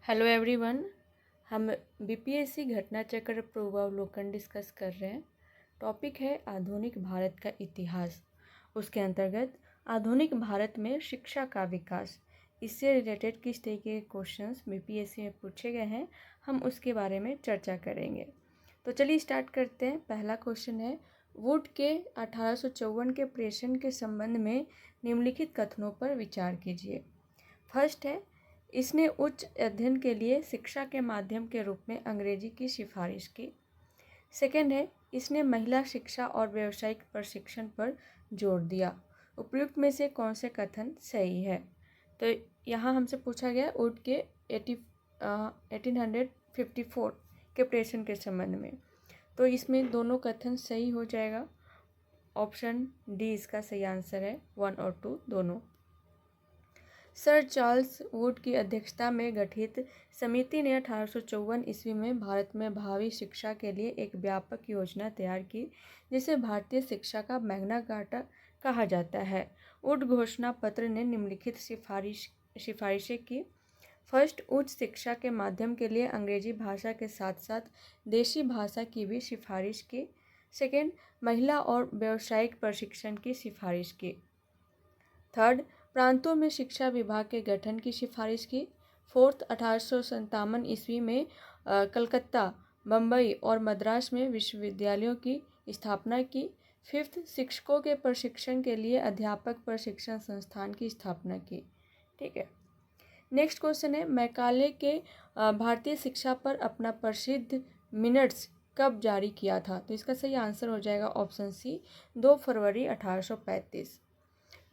Hello everyone. हम BPSC घटना चक्र पूर्वावलोकन डिस्कस कर रहे हैं। टॉपिक है आधुनिक भारत का इतिहास। उसके अंतर्गत आधुनिक भारत में शिक्षा का विकास, इससे रिलेटेड किस तरीके के क्वेश्चंस बीपीएससी में पूछे गए हैं, हम उसके बारे में चर्चा करेंगे। तो चलिए स्टार्ट करते हैं। पहला क्वेश्चन है, वुड के 1854 के प्रेषण के संबंध में निम्नलिखित कथनों पर विचार कीजिए। फर्स्ट है, इसने उच्च अध्ययन के लिए शिक्षा के माध्यम के रूप में अंग्रेजी की सिफारिश की। सेकेंड है, इसने महिला शिक्षा और व्यावसायिक प्रशिक्षण पर जोर दिया। उपयुक्त में से कौन से कथन सही है? तो यहाँ हमसे पूछा गया वुड के 1854 के प्रेषण के संबंध में, तो इसमें दोनों कथन सही हो जाएगा। ऑप्शन डी इसका सही आंसर है, 1 और 2 दोनों। सर चार्ल्स वुड की अध्यक्षता में गठित समिति ने 1854 ईस्वी में भारत में भावी शिक्षा के लिए एक व्यापक योजना तैयार की, जिसे भारतीय शिक्षा का मैग्ना कार्टा कहा जाता है। वुड घोषणा पत्र ने निम्नलिखित सिफारिशें की। फर्स्ट, उच्च शिक्षा के माध्यम के लिए अंग्रेजी भाषा के साथ साथ देशी भाषा की भी सिफारिश की। सेकेंड, महिला और व्यावसायिक प्रशिक्षण की सिफारिश की। थर्ड, प्रांतों में शिक्षा विभाग के गठन की सिफारिश की। फोर्थ, 1857 ईस्वी में कलकत्ता, बम्बई और मद्रास में विश्वविद्यालयों की स्थापना की। फिफ्थ, शिक्षकों के प्रशिक्षण के लिए अध्यापक प्रशिक्षण संस्थान की स्थापना की। ठीक है। नेक्स्ट क्वेश्चन है, मैकाले के भारतीय शिक्षा पर अपना प्रसिद्ध मिनट्स कब जारी किया था? तो इसका सही आंसर हो जाएगा ऑप्शन सी, 2 फरवरी 1835।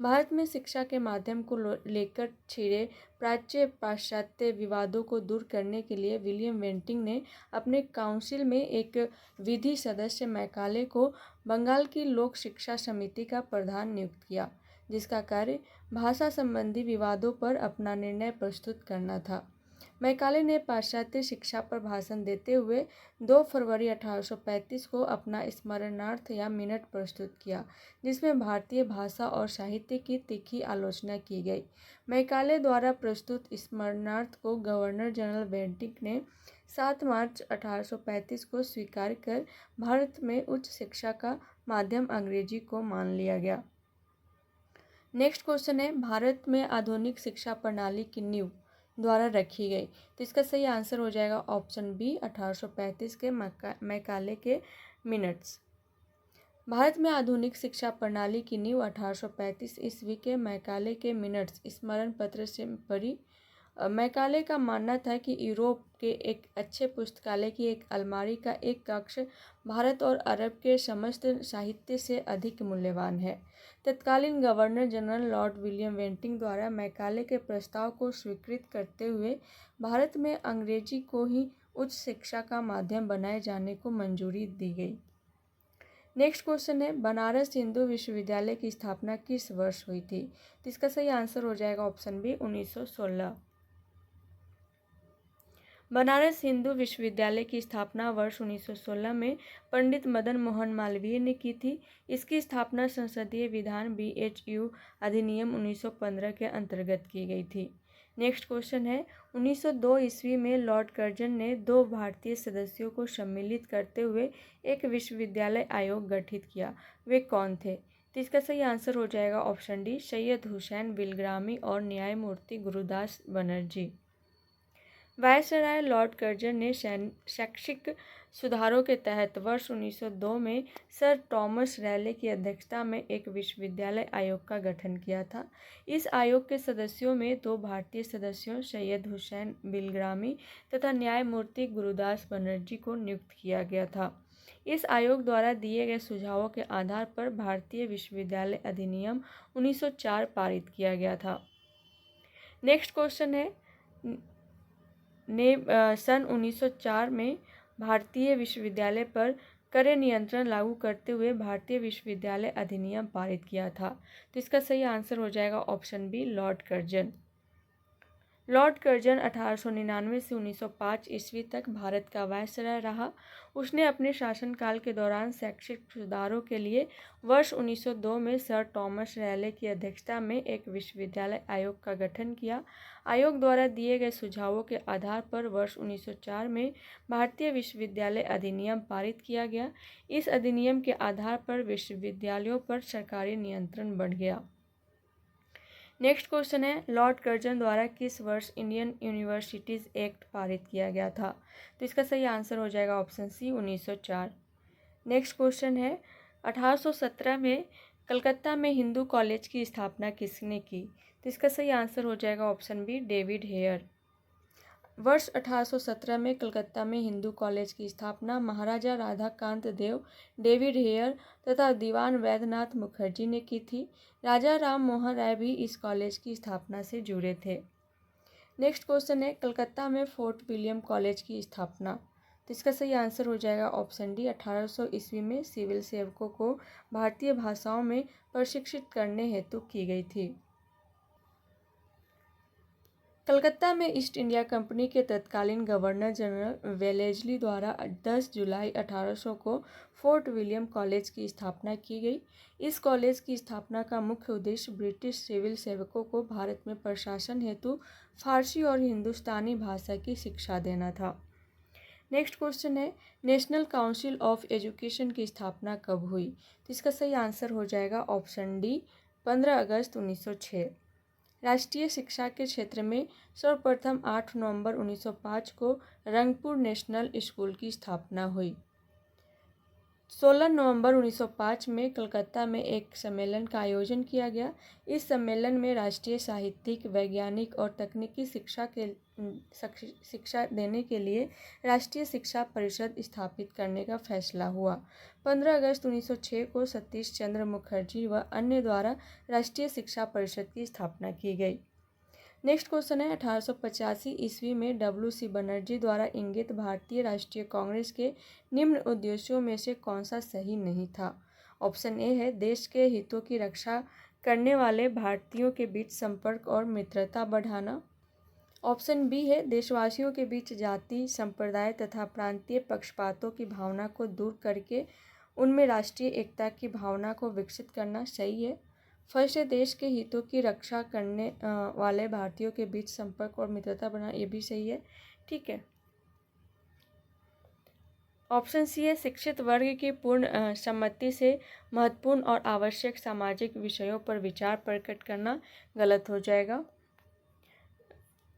भारत में शिक्षा के माध्यम को लेकर छिड़े प्राच्य पाश्चात्य विवादों को दूर करने के लिए विलियम बेंटिंक ने अपने काउंसिल में एक विधि सदस्य मैकाले को बंगाल की लोक शिक्षा समिति का प्रधान नियुक्त किया, जिसका कार्य भाषा संबंधी विवादों पर अपना निर्णय प्रस्तुत करना था। मैकाले ने पाश्चात्य शिक्षा पर भाषण देते हुए 2 फरवरी 1835 को अपना स्मरणार्थ या मिनट प्रस्तुत किया, जिसमें भारतीय भाषा और साहित्य की तीखी आलोचना की गई। मैकाले द्वारा प्रस्तुत स्मरणार्थ को गवर्नर जनरल बेंटिंक ने 7 मार्च 1835 को स्वीकार कर भारत में उच्च शिक्षा का माध्यम अंग्रेजी को मान लिया गया। नेक्स्ट क्वेश्चन है, भारत में आधुनिक शिक्षा प्रणाली की नींव द्वारा रखी गई। तो इसका सही आंसर हो जाएगा ऑप्शन बी, 1835 के मैकाले के मिनट्स। भारत में आधुनिक शिक्षा प्रणाली की नींव 1835 ईस्वी के मैकाले के मिनट्स स्मरण पत्र से पड़ी। मैकाले का मानना था कि यूरोप के एक अच्छे पुस्तकालय की एक अलमारी का एक कक्ष भारत और अरब के समस्त साहित्य से अधिक मूल्यवान है। तत्कालीन governor general Lord William Bentinck द्वारा मैकाले के प्रस्ताव को स्वीकृत करते हुए भारत में अंग्रेजी को ही उच्च शिक्षा का माध्यम बनाए जाने को मंजूरी दी गई। नेक्स्ट क्वेश्चन है, बनारस हिंदू विश्वविद्यालय की स्थापना किस वर्ष हुई थी? तो इसका सही आंसर हो जाएगा ऑप्शन बी, 1916। बनारस हिंदू विश्वविद्यालय की स्थापना वर्ष 1916 में पंडित मदन मोहन मालवीय ने की थी। इसकी स्थापना संसदीय विधान BHU अधिनियम 1915 के अंतर्गत की गई थी। नेक्स्ट क्वेश्चन है, 1902 ईस्वी में लॉर्ड कर्जन ने 2 भारतीय सदस्यों को सम्मिलित करते हुए एक विश्वविद्यालय आयोग गठित किया। वे कौन थे? तो इसका सही आंसर हो जाएगा ऑप्शन डी, सैयद हुसैन बिलग्रामी और न्यायमूर्ति Gurudas Banerjee. Viceroy Lord Curzon ने शैक्षिक सुधारों के तहत वर्ष 1902 में सर टॉमस रैले की अध्यक्षता में एक विश्वविद्यालय आयोग का गठन किया था। इस आयोग के सदस्यों में 2 भारतीय सदस्यों सैयद हुसैन बिलग्रामी तथा न्यायमूर्ति गुरुदास बनर्जी को नियुक्त किया गया था। इस आयोग द्वारा दिए गए सुझावों के आधार पर भारतीय विश्वविद्यालय अधिनियम 1904 पारित किया गया था। नेक्स्ट क्वेश्चन है, सन 1904 में भारतीय विश्वविद्यालय पर कड़े नियंत्रण लागू करते हुए भारतीय विश्वविद्यालय अधिनियम पारित किया था। तो इसका सही आंसर हो जाएगा option B, Lord Curzon. Lord Curzon 1899 से 1905 ईस्वी तक भारत का वायसराय रहा। उसने अपने शासनकाल के दौरान शैक्षिक सुधारों के लिए वर्ष 1902 में सर टॉमस रैले की अध्यक्षता में एक विश्वविद्यालय आयोग का गठन किया। आयोग द्वारा दिए गए सुझावों के आधार पर वर्ष 1904 में भारतीय विश्वविद्यालय अधिनियम पारित किया गया। इस अधिनियम के आधार पर विश्वविद्यालयों पर सरकारी नियंत्रण बढ़ गया। नेक्स्ट क्वेश्चन है, लॉर्ड कर्जन द्वारा किस वर्ष इंडियन यूनिवर्सिटीज़ एक्ट पारित किया गया था? तो इसका सही आंसर हो जाएगा ऑप्शन सी 1904। नेक्स्ट क्वेश्चन है, 1817 में कलकत्ता में हिंदू कॉलेज की स्थापना किसने की? तो इसका सही आंसर हो जाएगा ऑप्शन बी डेविड हेयर। वर्ष 1817 में कलकत्ता में हिंदू कॉलेज की स्थापना महाराजा राधाकांत देव, डेविड हेयर तथा दीवान वैद्यनाथ मुखर्जी ने की थी। राजा राम मोहन राय भी इस कॉलेज की स्थापना से जुड़े थे। नेक्स्ट क्वेश्चन है, कलकत्ता में फोर्ट विलियम कॉलेज की स्थापना। तो इसका सही आंसर हो जाएगा ऑप्शन डी 1800 ईस्वी में सिविल सेवकों को भारतीय भाषाओं में प्रशिक्षित करने हेतु की गई थी। कलकत्ता में ईस्ट इंडिया कंपनी के तत्कालीन गवर्नर जनरल वेलेस्ली द्वारा 10 जुलाई 1800 को फोर्ट विलियम कॉलेज की स्थापना की गई। इस कॉलेज की स्थापना का मुख्य उद्देश्य ब्रिटिश सिविल सेवकों को भारत में प्रशासन हेतु फारसी और हिंदुस्तानी भाषा की शिक्षा देना था। नेक्स्ट क्वेश्चन है, नेशनल काउंसिल ऑफ एजुकेशन की स्थापना कब हुई? तो इसका सही आंसर हो जाएगा ऑप्शन डी 15 अगस्त 1906। राष्ट्रीय शिक्षा के क्षेत्र में सर्वप्रथम 8 नवंबर 1905 को रंगपुर नेशनल स्कूल की स्थापना हुई। 16 नवंबर 1905 में कलकत्ता में एक सम्मेलन का आयोजन किया गया। इस सम्मेलन में राष्ट्रीय साहित्यिक, वैज्ञानिक और तकनीकी शिक्षा देने के लिए राष्ट्रीय शिक्षा परिषद स्थापित करने का फैसला हुआ। 15 अगस्त 1906 को सतीश चंद्र मुखर्जी व अन्य द्वारा राष्ट्रीय शिक्षा परिषद की स्थापना की गई। नेक्स्ट क्वेश्चन है, 1885 ईस्वी में WC बनर्जी द्वारा इंगित भारतीय राष्ट्रीय कांग्रेस के निम्न उद्देश्यों में से कौन सा सही नहीं था? ऑप्शन ए है देश के हितों की रक्षा करने वाले भारतीयों के बीच संपर्क और मित्रता बढ़ाना। ऑप्शन बी है देशवासियों के बीच जाति, संप्रदाय तथा प्रांतीय पक्षपातों की भावना को दूर करके उनमें राष्ट्रीय एकता की भावना को विकसित करना। सही है। फर्स्ट है देश के हितों की रक्षा करने वाले भारतीयों के बीच संपर्क और मित्रता बढ़ाना, ये भी सही है। ठीक है। ऑप्शन सी है शिक्षित वर्ग की पूर्ण सम्मति से महत्वपूर्ण और आवश्यक सामाजिक विषयों पर विचार प्रकट करना, गलत हो जाएगा।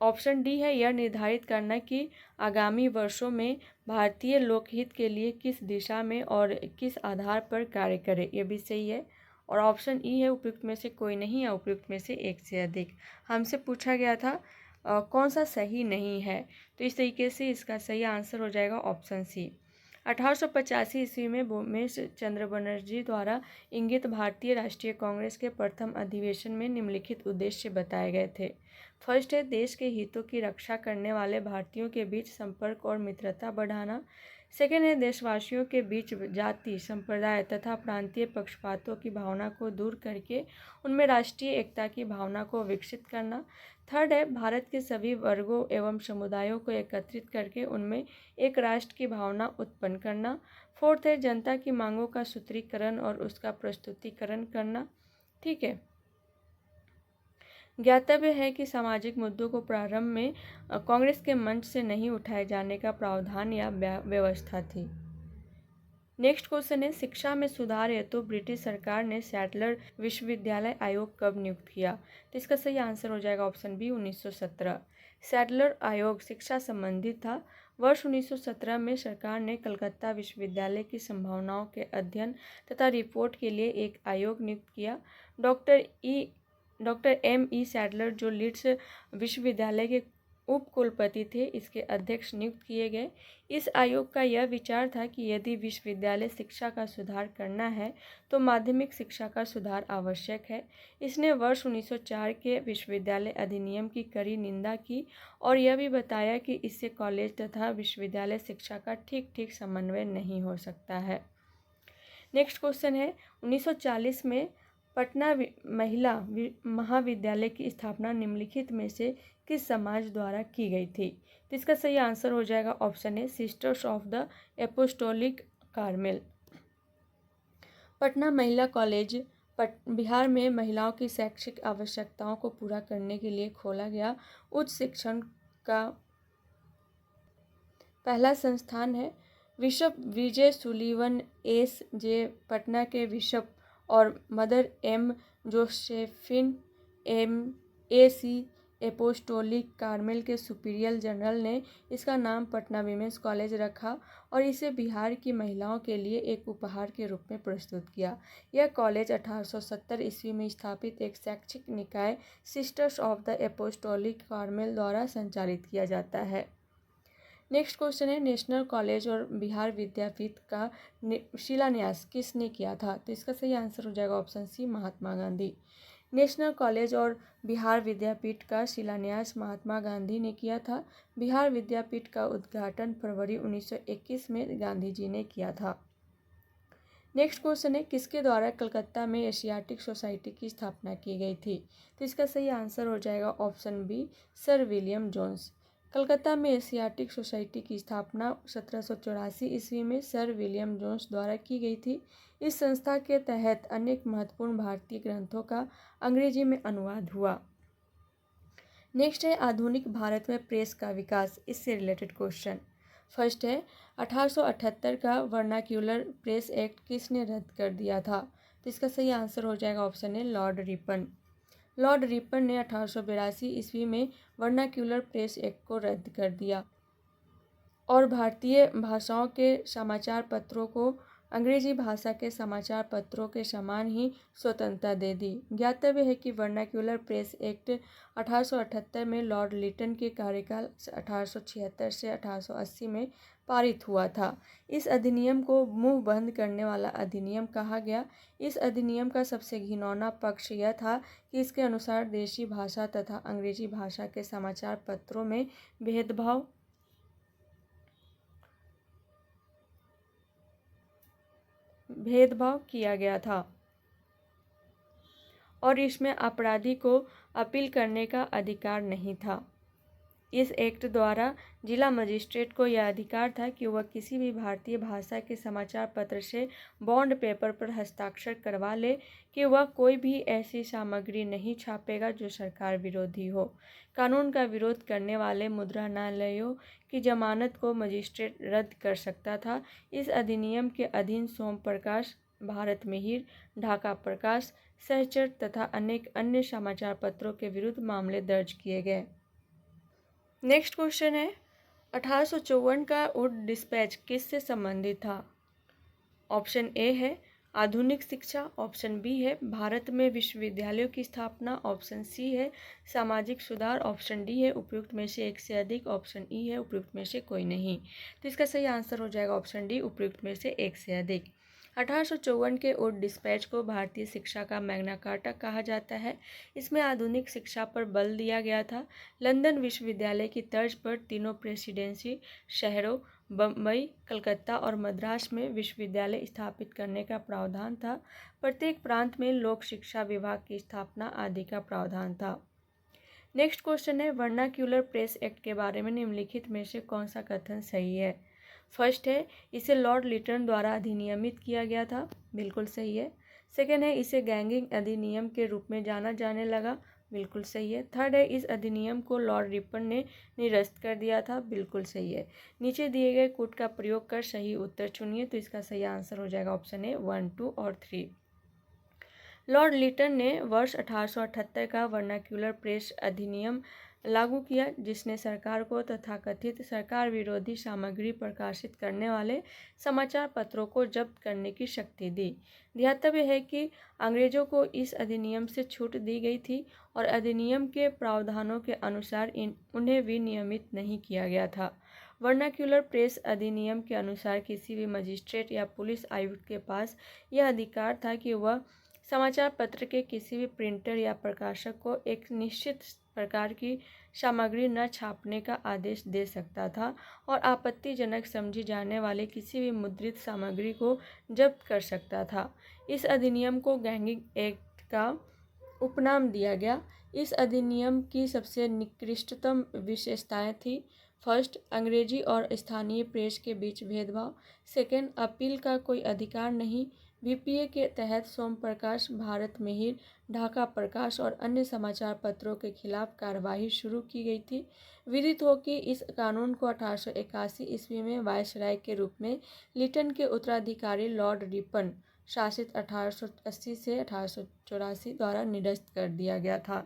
ऑप्शन डी है यह निर्धारित करना कि आगामी वर्षों में भारतीय लोकहित के लिए किस दिशा में और किस आधार पर कार्य करे, यह भी सही है। और ऑप्शन ई है उपयुक्त में से कोई नहीं या उपयुक्त में से एक से अधिक। हमसे पूछा गया था कौन सा सही नहीं है, तो इस तरीके से इसका सही आंसर हो जाएगा ऑप्शन सी। 1885 ईस्वी में भूमेश चंद्र बनर्जी द्वारा इंगित भारतीय राष्ट्रीय कांग्रेस के प्रथम अधिवेशन में निम्नलिखित उद्देश्य बताए गए थे। फर्स्ट है देश के हितों की रक्षा करने वाले भारतीयों के बीच संपर्क और मित्रता बढ़ाना। सेकेंड है देशवासियों के बीच जाति, संप्रदाय तथा प्रांतीय पक्षपातों की भावना को दूर करके उनमें राष्ट्रीय एकता की भावना को विकसित करना। थर्ड है भारत के सभी वर्गों एवं समुदायों को एकत्रित करके उनमें एक राष्ट्र की भावना उत्पन्न करना। फोर्थ है जनता की मांगों का सूत्रीकरण और उसका प्रस्तुतिकरण करना। ठीक है। ज्ञातव्य है कि सामाजिक मुद्दों को प्रारंभ में कांग्रेस के मंच से नहीं उठाए जाने का प्रावधान या व्यवस्था थी। नेक्स्ट क्वेश्चन है शिक्षा में सुधार हेतु ब्रिटिश सरकार ने सैडलर विश्वविद्यालय आयोग कब नियुक्त किया? तो इसका सही आंसर हो जाएगा ऑप्शन बी 1917। सैडलर आयोग शिक्षा संबंधित था। वर्ष 1917 में सरकार ने कलकत्ता विश्वविद्यालय की संभावनाओं के अध्ययन तथा रिपोर्ट के लिए एक आयोग नियुक्त किया। Doctor M.E. सैडलर जो लीड्स विश्वविद्यालय के उप कुलपति थे, इसके अध्यक्ष नियुक्त किए गए। इस आयोग का यह विचार था कि यदि विश्वविद्यालय शिक्षा का सुधार करना है तो माध्यमिक शिक्षा का सुधार आवश्यक है। इसने वर्ष 1904 के विश्वविद्यालय अधिनियम की कड़ी निंदा की और यह भी बताया कि इससे कॉलेज तथा विश्वविद्यालय शिक्षा का ठीक समन्वय नहीं हो सकता है। नेक्स्ट क्वेश्चन है 1940 में पटना महिला महाविद्यालय की स्थापना निम्नलिखित में से किस समाज द्वारा की गई थी? तो इसका सही आंसर हो जाएगा option A, sisters of the apostolic Carmel. Patna महिला कॉलेज बिहार में महिलाओं की शैक्षिक आवश्यकताओं को पूरा करने के लिए खोला गया उच्च शिक्षण का पहला संस्थान है। Bishop Vijay Sullivan S J Patna के बिशप और mother M Josephine M A C apostolic Carmel के सुपीरियर जनरल ने इसका नाम पटना वीमेंस कॉलेज रखा और इसे बिहार की महिलाओं के लिए एक उपहार के रूप में प्रस्तुत किया। यह कॉलेज 1870 ईस्वी में स्थापित एक शैक्षिक निकाय sisters of the apostolic Carmel द्वारा संचालित किया जाता है। नेक्स्ट क्वेश्चन है, नेशनल कॉलेज और बिहार विद्यापीठ का शिलान्यास किसने किया था? तो इसका सही आंसर हो जाएगा ऑप्शन सी, महात्मा गांधी। नेशनल कॉलेज और बिहार विद्यापीठ का शिलान्यास महात्मा गांधी ने किया था। बिहार विद्यापीठ का उद्घाटन फरवरी 1921 में गांधी जी ने किया था। नेक्स्ट क्वेश्चन है, किसके द्वारा कलकत्ता में एशियाटिक सोसाइटी की स्थापना की गई थी? तो इसका सही आंसर हो जाएगा option B, sir William Jones. Calcutta में एशियाटिक सोसाइटी की स्थापना 1784 ईस्वी में सर विलियम जोन्स द्वारा की गई थी। इस संस्था के तहत अनेक महत्वपूर्ण भारतीय ग्रंथों का अंग्रेजी में अनुवाद हुआ। नेक्स्ट है, आधुनिक भारत में प्रेस का विकास, इससे रिलेटेड क्वेश्चन। फर्स्ट है, 1878 का वर्नाक्यूलर प्रेस एक्ट किसने रद्द कर दिया था? तो इसका सही आंसर हो जाएगा option A, Lord Ripon. Lord Ripon ने 1882 ईस्वी में वर्नाक्यूलर प्रेस एक्ट को रद्द कर दिया और भारतीय भाषाओं के समाचार पत्रों को अंग्रेजी भाषा के समाचार पत्रों के समान ही स्वतंत्रता दे दी। ज्ञातव्य है कि वर्नाक्यूलर प्रेस एक्ट 1878 में लॉर्ड लिटन के कार्यकाल 1876 से 1880 में पारित हुआ था। इस अधिनियम को मुंह बंद करने वाला अधिनियम कहा गया। इस अधिनियम का सबसे घिनौना पक्ष यह था कि इसके अनुसार देशी भाषा तथा अंग्रेजी भाषा के समाचार पत्रों में भेदभाव किया गया था और इसमें अपराधी को अपील करने का अधिकार नहीं था। इस एक्ट द्वारा जिला मजिस्ट्रेट को यह अधिकार था कि वह किसी भी भारतीय भाषा के समाचार पत्र से बॉन्ड पेपर पर हस्ताक्षर करवा ले कि वह कोई भी ऐसी सामग्री नहीं छापेगा जो सरकार विरोधी हो। कानून का विरोध करने वाले मुद्रणालयों की जमानत को मजिस्ट्रेट रद्द कर सकता था। इस अधिनियम के अधीन सोम प्रकाश, भारत मिहिर, ढाका प्रकाश, सहचर तथा अनेक अन्य समाचार पत्रों के विरुद्ध मामले दर्ज किए गए। नेक्स्ट क्वेश्चन है, 1854 का वुड डिस्पैच किससे संबंधित था? ऑप्शन ए है आधुनिक शिक्षा, ऑप्शन बी है भारत में विश्वविद्यालयों की स्थापना, ऑप्शन सी है सामाजिक सुधार, ऑप्शन डी है उपयुक्त में से एक से अधिक, ऑप्शन ई है उपयुक्त में से कोई नहीं। तो इसका सही आंसर हो जाएगा ऑप्शन डी, उपयुक्त में से एक से अधिक। 1854 के वुड डिस्पैच को भारतीय शिक्षा का मैग्ना कार्टा कहा जाता है। इसमें आधुनिक शिक्षा पर बल दिया गया था। लंदन विश्वविद्यालय की तर्ज पर तीनों प्रेसिडेंसी शहरों बम्बई, कलकत्ता और मद्रास में विश्वविद्यालय स्थापित करने का प्रावधान था। प्रत्येक प्रांत में लोक शिक्षा विभाग की स्थापना आदि का प्रावधान था। नेक्स्ट क्वेश्चन है, वर्नाक्यूलर प्रेस एक्ट के बारे में निम्नलिखित में से कौन सा कथन सही है? फर्स्ट है, इसे लॉर्ड लिटन द्वारा अधिनियमित किया गया था, बिल्कुल सही है। सेकेंड है, इसे गैंगिंग अधिनियम के रूप में जाना जाने लगा, बिल्कुल सही है। थर्ड है, इस अधिनियम को लॉर्ड रिपन ने निरस्त कर दिया था, बिल्कुल सही है। नीचे दिए गए कूट का प्रयोग कर सही उत्तर चुनिए। तो इसका सही आंसर हो जाएगा ऑप्शन ए 1, 2 और 3। लॉर्ड लिटन ने वर्ष 1878 का वर्नाक्यूलर प्रेस अधिनियम लागू किया, जिसने सरकार को तथाकथित सरकार विरोधी सामग्री प्रकाशित करने वाले समाचार पत्रों को जब्त करने की शक्ति दी। ध्यातव्य है कि अंग्रेजों को इस अधिनियम से छूट दी गई थी और अधिनियम के प्रावधानों के अनुसार उन्हें विनियमित नहीं किया गया था। वर्नाक्यूलर प्रेस अधिनियम के अनुसार किसी भी मजिस्ट्रेट या पुलिस आयुक्त के पास यह अधिकार था कि वह समाचार पत्र के किसी भी प्रिंटर या प्रकाशक को एक निश्चित प्रकार की सामग्री न छापने का आदेश दे सकता था और आपत्तिजनक समझी जाने वाले किसी भी मुद्रित सामग्री को जब्त कर सकता था। इस अधिनियम को गैंगिंग एक्ट का उपनाम दिया गया। इस अधिनियम की सबसे निकृष्टतम विशेषताएं थी। फर्स्ट, अंग्रेजी और स्थानीय प्रेस के बीच भेदभाव। सेकेंड, अपील का कोई अधिकार नहीं। बीपीए के तहत सोमप्रकाश, भारत मिहिर, ढाका प्रकाश और अन्य समाचार पत्रों के खिलाफ कार्यवाही शुरू की गई थी। विदित हो कि इस कानून को 1881 ईस्वी में वायसराय के रूप में लिटन के उत्तराधिकारी लॉर्ड रिपन शासित 1880 से 1884 द्वारा निरस्त कर दिया गया था।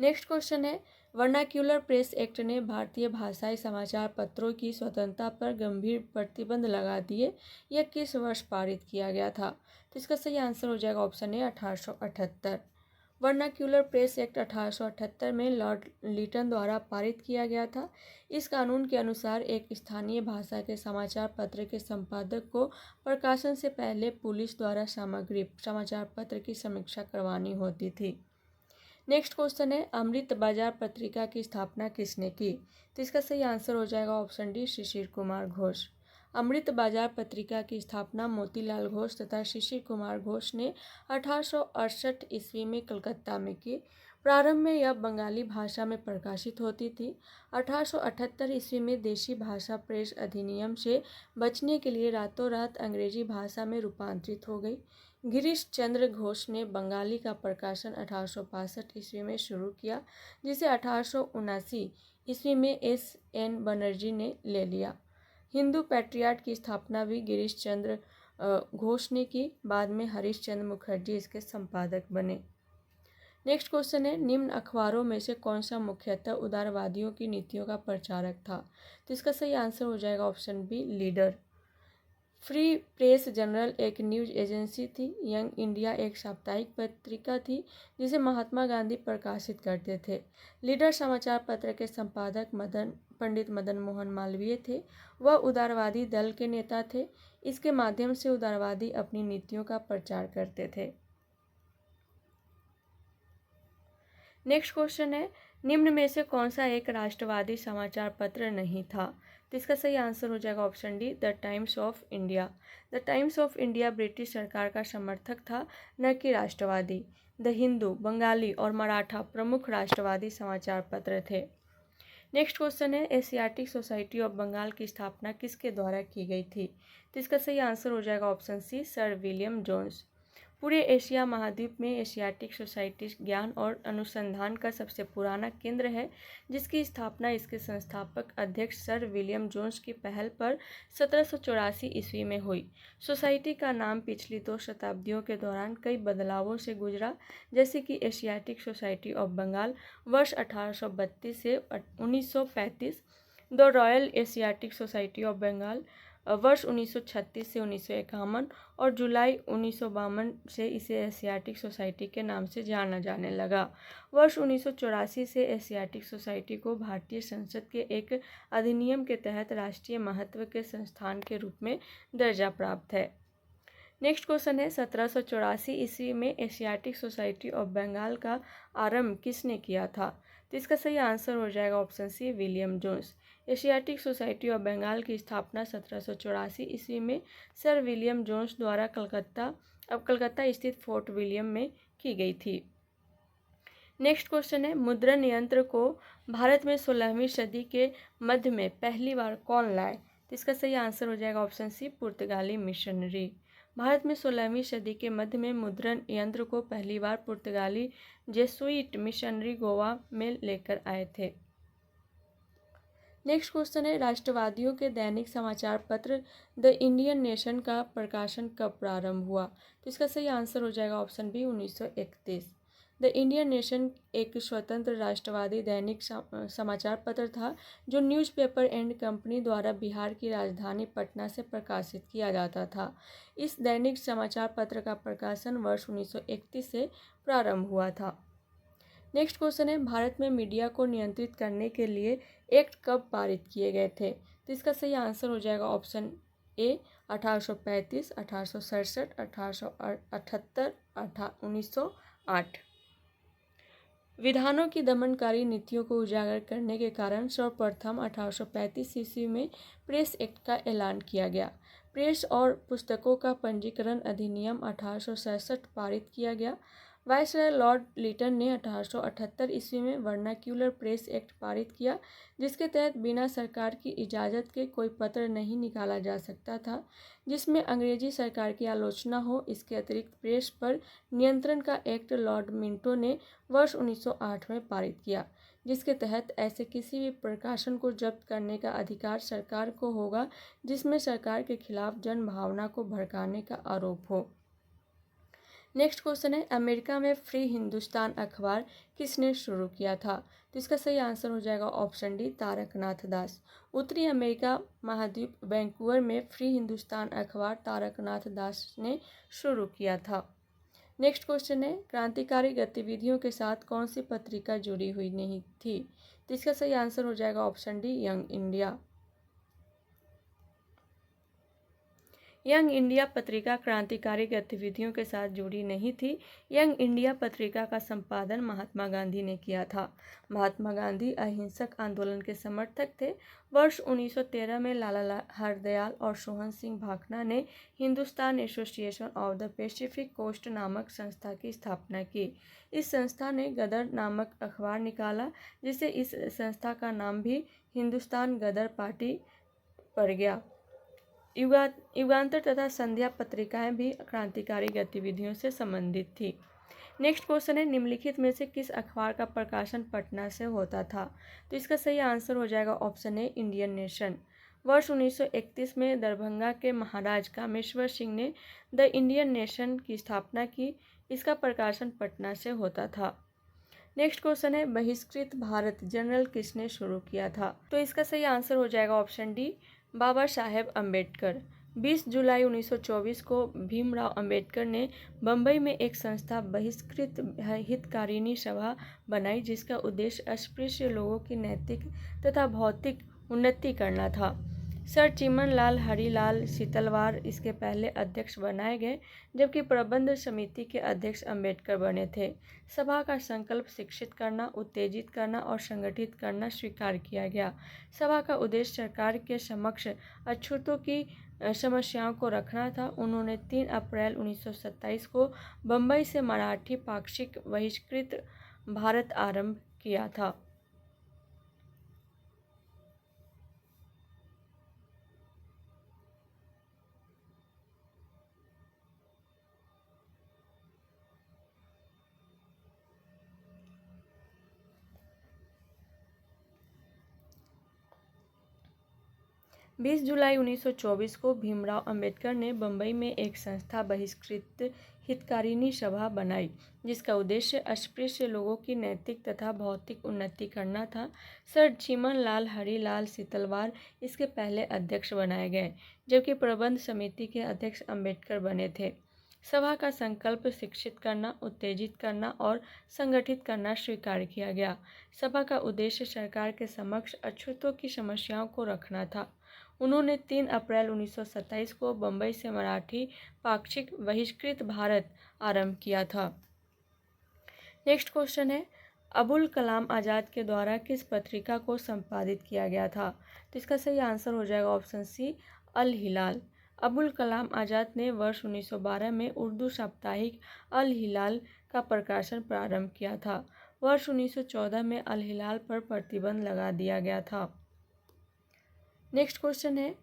नेक्स्ट क्वेश्चन है, वर्नाक्यूलर प्रेस एक्ट ने भारतीय भाषाई समाचार पत्रों की स्वतंत्रता पर गंभीर प्रतिबंध लगा दिए। यह किस वर्ष पारित किया गया था? तो इसका सही आंसर हो जाएगा option A 1878। Vernacular press act 1878 में लॉर्ड लिटन द्वारा पारित किया गया था। इस कानून के अनुसार एक स्थानीय भाषा के समाचार पत्र के संपादक को प्रकाशन से पहले पुलिस द्वारा समाचार पत्र की समीक्षा करवानी होती थी। नेक्स्ट क्वेश्चन है, अमृत बाजार पत्रिका की स्थापना किसने की? तो इसका सही आंसर हो जाएगा ऑप्शन डी शिशिर कुमार घोष। अमृत बाजार पत्रिका की स्थापना मोतीलाल घोष तथा शिशिर कुमार घोष ने 1868 ईस्वी में कलकत्ता में की। प्रारंभ में यह बंगाली भाषा में प्रकाशित होती थी। 1878 ईस्वी में देशी भाषा प्रेस अधिनियम से बचने के लिए रातों रात अंग्रेजी भाषा में रूपांतरित हो गई। गिरीश चंद्र घोष ने बंगाली का प्रकाशन 1865 ईस्वी में शुरू किया, जिसे 1879 ईस्वी में S.N. बनर्जी ने ले लिया। हिंदू पैट्रियाट की स्थापना भी गिरीश चंद्र घोष ने की। बाद में हरीश चंद्र मुखर्जी इसके संपादक बने। नेक्स्ट क्वेश्चन है, निम्न अखबारों में से कौन सा मुख्यतः उदारवादियों की नीतियों का प्रचारक था? तो इसका सही आंसर हो जाएगा option B leader. Free press journal एक न्यूज एजेंसी थी। यंग इंडिया एक साप्ताहिक पत्रिका थी जिसे महात्मा गांधी प्रकाशित करते थे। लीडर समाचार पत्र के संपादक पंडित मदन मोहन मालवीय थे। वह उदारवादी दल के नेता थे। इसके माध्यम से उदारवादी अपनी नीतियों का प्रचार करते थे। नेक्स्ट क्वेश्चन है, निम्न में से कौन सा एक राष्ट्रवादी समाचार पत्र नहीं था? तो इसका सही आंसर हो जाएगा option D the times of India. The times of India British सरकार का समर्थक था, न कि राष्ट्रवादी। द हिंदू, बंगाली और मराठा प्रमुख राष्ट्रवादी समाचार पत्र थे। नेक्स्ट क्वेश्चन है, एशियाटिक सोसाइटी ऑफ बंगाल की स्थापना किसके द्वारा की गई थी? तो इसका सही आंसर हो जाएगा option C sir William Jones. पूरे एशिया महाद्वीप में एशियाटिक सोसाइटी ज्ञान और अनुसंधान का सबसे पुराना केंद्र है, जिसकी स्थापना इसके संस्थापक अध्यक्ष सर विलियम जोन्स की पहल पर 1784 ईस्वी में हुई। सोसाइटी का नाम पिछली 2 शताब्दियों के दौरान कई बदलावों से गुजरा, जैसे कि एशियाटिक सोसाइटी ऑफ बंगाल वर्ष 1832 से 1935, the Royal Asiatic Society of Bengal वर्ष 1936 से 1951 और जुलाई 1952 से इसे एशियाटिक सोसाइटी के नाम से जाना जाने लगा। वर्ष 1984 से एशियाटिक सोसाइटी को भारतीय संसद के एक अधिनियम के तहत राष्ट्रीय महत्व के संस्थान के रूप में दर्जा प्राप्त है। नेक्स्ट क्वेश्चन है, 1784 ईस्वी में एशियाटिक सोसाइटी ऑफ बंगाल का आरंभ किसने किया था? तो इसका सही आंसर हो जाएगा option C William Jones. Asiatic Society of Bengal की स्थापना 1784 ईस्वी में सर विलियम जोन्स द्वारा कलकत्ता स्थित फोर्ट विलियम में की गई थी। नेक्स्ट क्वेश्चन है, मुद्रण यंत्र को भारत में 16वीं सदी के मध्य में पहली बार कौन लाए? तो इसका सही आंसर हो जाएगा ऑप्शन सी पुर्तगाली मिशनरी। भारत में 16वीं सदी के मध्य में मुद्रण यंत्र को पहली बार पुर्तगाली जेसुइट मिशनरी गोवा में लेकर आए थे। नेक्स्ट क्वेश्चन है, राष्ट्रवादियों के दैनिक समाचार पत्र द इंडियन नेशन का प्रकाशन कब प्रारंभ हुआ? तो इसका सही आंसर हो जाएगा option B 1931। The Indian Nation एक स्वतंत्र राष्ट्रवादी दैनिक समाचार पत्र था जो न्यूज़पेपर एंड कंपनी द्वारा बिहार की राजधानी पटना से प्रकाशित किया जाता था। इस दैनिक समाचार पत्र का प्रकाशन वर्ष 1931 से प्रारंभ हुआ था। नेक्स्ट क्वेश्चन है, भारत में मीडिया को नियंत्रित करने के लिए एक्ट कब पारित किए गए थे? तो इसका सही आंसर हो जाएगा ऑप्शन ए 1835, 1867, 1878, 1908। विधानों की दमनकारी नीतियों को उजागर करने के कारण सर्वप्रथम 1835 ईस्वी में प्रेस एक्ट का ऐलान किया गया। प्रेस और पुस्तकों का पंजीकरण अधिनियम 1867 पारित किया गया। वायसराय लॉर्ड लिटन ने 1878 ईस्वी में वर्नाक्यूलर प्रेस एक्ट पारित किया, जिसके तहत बिना सरकार की इजाज़त के कोई पत्र नहीं निकाला जा सकता था जिसमें अंग्रेजी सरकार की आलोचना हो। इसके अतिरिक्त प्रेस पर नियंत्रण का एक्ट लॉर्ड मिंटो ने वर्ष 1908 में पारित किया, जिसके तहत ऐसे किसी भी प्रकाशन को जब्त करने का अधिकार सरकार को होगा जिसमें सरकार के खिलाफ जन भावना को भड़काने का आरोप हो। नेक्स्ट क्वेश्चन है, अमेरिका में फ्री हिंदुस्तान अखबार किसने शुरू किया था? तो इसका सही आंसर हो जाएगा ऑप्शन डी, तारकनाथ दास। उत्तरी अमेरिका महाद्वीप वैंकूवर में फ्री हिंदुस्तान अखबार तारकनाथ दास ने शुरू किया था। नेक्स्ट क्वेश्चन है, क्रांतिकारी गतिविधियों के साथ कौन सी पत्रिका जुड़ी हुई नहीं थी? तो इसका सही आंसर हो जाएगा option D, young India. Young India पत्रिका क्रांतिकारी गतिविधियों के साथ जुड़ी नहीं थी। यंग इंडिया पत्रिका का संपादन महात्मा गांधी ने किया था। महात्मा गांधी अहिंसक आंदोलन के समर्थक थे। वर्ष 1913 में लाला हरदयाल और सोहन सिंह भाखड़ा ने Hindustan Association of the Pacific Coast नामक संस्था की स्थापना की। इस संस्था ने गदर नामक अखबार निकाला, जिससे इस संस्था का नाम भी हिंदुस्तान गदर पार्टी पड़ गया। युगांतर तथा संध्या पत्रिकाएं भी क्रांतिकारी गतिविधियों से संबंधित थी। नेक्स्ट क्वेश्चन है, निम्नलिखित में से किस अखबार का प्रकाशन पटना से होता था? तो इसका सही आंसर हो जाएगा ऑप्शन ए, इंडियन नेशन। वर्ष 1931 में दरभंगा के महाराज कामेश्वर सिंह ने द इंडियन नेशन की स्थापना की। इसका प्रकाशन पटना से होता था। नेक्स्ट क्वेश्चन है, बहिष्कृत भारत जर्नल किसने शुरू किया था? तो इसका सही आंसर हो जाएगा ऑप्शन डी, बाबा साहेब अम्बेडकर। 20 जुलाई 1924 को भीमराव अंबेडकर ने बम्बई में एक संस्था बहिष्कृत हितकारिणी सभा बनाई, जिसका उद्देश्य अस्पृश्य लोगों की नैतिक तथा भौतिक उन्नति करना था। सर चिमन लाल हरिलाल सीतलवार इसके पहले अध्यक्ष बनाए गए, जबकि प्रबंध समिति के अध्यक्ष अंबेडकर बने थे। सभा का संकल्प शिक्षित करना, उत्तेजित करना और संगठित करना स्वीकार किया गया। सभा का उद्देश्य सरकार के समक्ष अछूतों की समस्याओं को रखना था। उन्होंने 3 अप्रैल 1927 को बम्बई से मराठी पाक्षिक बहिष्कृत भारत आरंभ किया था। बीस जुलाई 1924 को भीमराव अंबेडकर ने बम्बई में एक संस्था बहिष्कृत हितकारिणी सभा बनाई, जिसका उद्देश्य अस्पृश्य लोगों की नैतिक तथा भौतिक उन्नति करना था। सर चिमन लाल हरिलाल सीतलवार इसके पहले अध्यक्ष बनाए गए, जबकि प्रबंध समिति के अध्यक्ष अंबेडकर बने थे। सभा का संकल्प शिक्षित करना, उत्तेजित करना और संगठित करना स्वीकार किया गया। सभा का उद्देश्य सरकार के समक्ष अछूतों की समस्याओं को रखना था। उन्होंने 3 अप्रैल 1927 को बम्बई से मराठी पाक्षिक बहिष्कृत भारत आरंभ किया था। नेक्स्ट क्वेश्चन है, अबुल कलाम आज़ाद के द्वारा किस पत्रिका को संपादित किया गया था? तो इसका सही आंसर हो जाएगा ऑप्शन सी, अल हिलाल। अबुल कलाम आज़ाद ने वर्ष 1912 में उर्दू साप्ताहिक अल हिलाल का प्रकाशन प्रारंभ किया था। वर्ष 1914 में अल हिलाल पर प्रतिबंध लगा दिया गया था। नेक्स्ट क्वेश्चन है,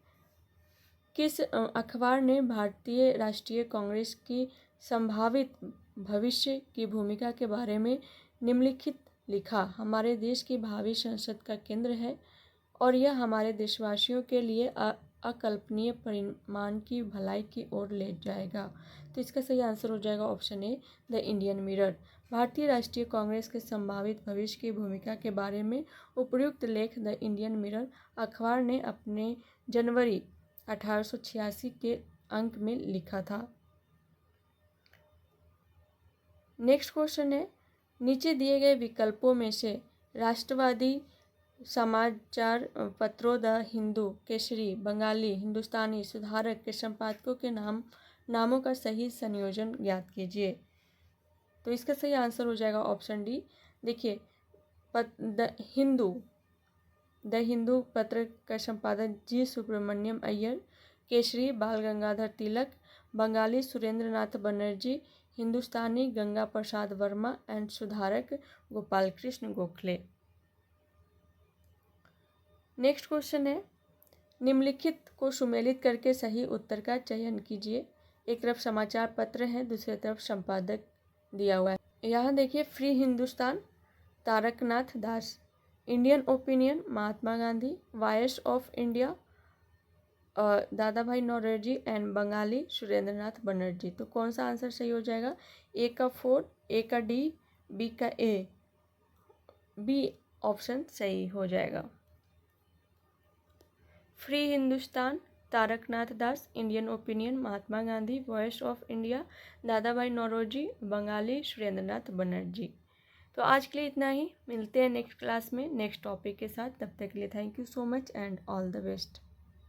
किस अखबार ने भारतीय राष्ट्रीय कांग्रेस की संभावित भविष्य की भूमिका के बारे में निम्नलिखित लिखा? हमारे देश की भावी संसद का केंद्र है और यह हमारे देशवासियों के लिए अकल्पनीय परिमाण की भलाई की ओर ले जाएगा। तो इसका सही आंसर हो जाएगा option A, the Indian mirror. भारतीय राष्ट्रीय कांग्रेस के संभावित भविष्य की भूमिका के बारे में उपर्युक्त लेख द इंडियन मिरर अखबार ने अपने जनवरी 1886 के अंक में लिखा था। नेक्स्ट क्वेश्चन है, नीचे दिए गए विकल्पों में से राष्ट्रवादी समाचार पत्रों द हिंदू, केसरी, बंगाली, हिंदुस्तानी, सुधारक के संपादकों के नामों का सही संयोजन ज्ञात कीजिए। तो इसका सही आंसर हो जाएगा ऑप्शन डी। देखिए, द हिंदू पत्र का संपादक जी सुब्रमण्यम अय्यर, केसरी बाल गंगाधर तिलक, बंगाली सुरेंद्र नाथ बनर्जी, हिंदुस्तानी गंगा प्रसाद वर्मा एंड सुधारक गोपाल कृष्ण गोखले। नेक्स्ट क्वेश्चन है, निम्नलिखित को सुमेलित करके सही उत्तर का चयन कीजिए। एक तरफ समाचार पत्र है, दूसरी तरफ संपादक दिया हुआ है। यहाँ देखिए, free Hindustan Taraknath Das, Indian opinion Mahatma Gandhi, voice of India दादा भाई नौरोजी एंड बंगाली सुरेंद्रनाथ बनर्जी। तो कौन सा आंसर सही हो जाएगा? ए का 4, ए का डी, बी का ए, बी ऑप्शन सही हो जाएगा। Free Hindustan Taraknath Das, Indian opinion Mahatma Gandhi, voice of India दादा भाई नौरोजी, बंगाली सुरेंद्रनाथ बनर्जी। तो आज के लिए इतना ही, मिलते हैं नेक्स्ट क्लास में नेक्स्ट टॉपिक के साथ। तब तक के लिए thank you so much and all the best.